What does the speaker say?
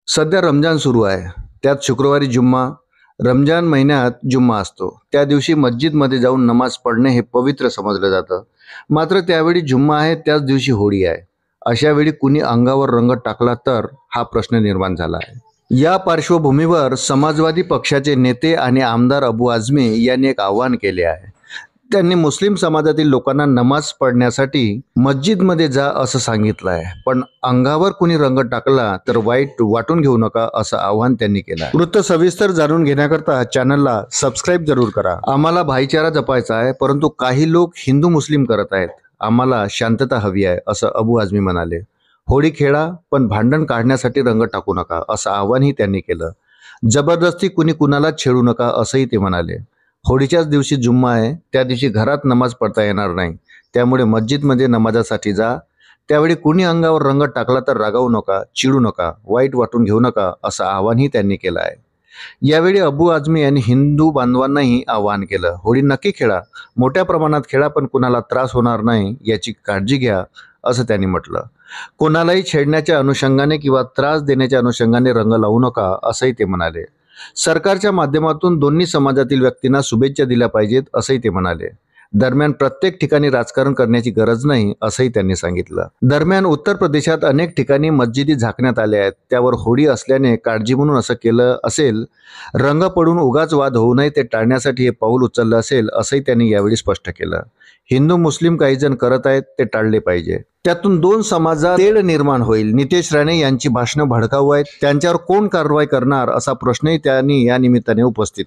सध्या रमजान सुरू आहे. त्यात शुक्रवारी जुम्मा. रमजान महिन्यात जुम्मा असतो. त्या दिवशी मस्जिदमध्ये जाऊन नमाज पढ़णे हे पवित्र समजलं जातं. मात्र त्यावेळी जुम्मा आहे, त्याच दिवशी होळी आहे. अशा वेळी कुणी अंगावर रंग टाकला तर हा प्रश्न निर्माण झाला आहे. या पार्श्वभूमीवर समाजवादी पक्षाचे नेते आणि आमदार अबू आझमी यांनी एक आवाहन केले आहे. त्यांनी मुस्लिम समाजातील लोकांना नमाज पढ़ण्यासाठी मस्जिदमध्ये जा असं सांगितलं आहे. पण अंगावर कुणी रंग टाकला तर वाईट वाटून घेऊ नका असं आवाहन त्यांनी केलं आहे. वृत्त सविस्तर जाणून घेण्याकरता चॅनलला सबस्क्राईब जरूर करा. आम्हाला भाईचारा जपायचा आहे, परंतु काही लोक हिंदू मुस्लिम करत आहेत. आम्हाला शांतता हवी आहे असं अबू आझमी म्हणाले. होळी खेळा, पण भांडण काढण्यासाठी रंग टाकू नका असं आवाहनही त्यांनी केलं. जबरदस्ती कुणी कुणाला छेडू नका असंही ते म्हणाले. होळीच्याच दिवशी जुम्मा आहे, त्या दिवशी घरात नमाज पढ़ता येणार नाही. त्यामुळे मस्जिदमध्ये नमाजासाठी जा. त्यावेळी कुणी अंगावर रंग टाकला तर रागावू नका, चिडू नका, वाईट वाटून घेऊ नका असं आवाहनही त्यांनी केलं आहे. यावेळी अबू आझमी यांनी हिंदू बांधवांनाही आवाहन केलं. होळी नक्की खेळा, मोठ्या प्रमाणात खेळा, पण कुणाला त्रास होणार नाही याची काळजी घ्या असं त्यांनी म्हटलं. कोणालाही छेडण्याच्या अनुषंगाने किंवा त्रास देण्याच्या अनुषंगाने रंग लावू नका असंही ते म्हणाले. सरकारच्या माध्यमातून दोन्ही समाजातील व्यक्तींना शुभेच्छा दिल्या पाहिजेत असंही ते म्हणाले. दरम्यान प्रत्येक ठिकाणी राजकारण करण्याची गरज नाही असंही त्यांनी सांगितलं. दरम्यान उत्तर प्रदेशात अनेक ठिकाणी मस्जिदी झाकण्यात आल्या आहेत. त्यावर होळी असल्याने काळजी म्हणून असं केलं असेल. रंग पडून उगाच वाद होऊ नये ते टाळण्यासाठी हे पाऊल उचललं असेल असंही त्यांनी यावेळी स्पष्ट केलं. हिंदू मुस्लिम काही जण करत आहेत, ते टाळले पाहिजे. त्यातून दोन समाजात तेढ निर्माण होईल. नितेश राणे यांची भाषणं भडकाऊ आहेत. त्यांच्यावर कोण कारवाई करणार असा प्रश्नही त्यांनी या निमित्ताने उपस्थित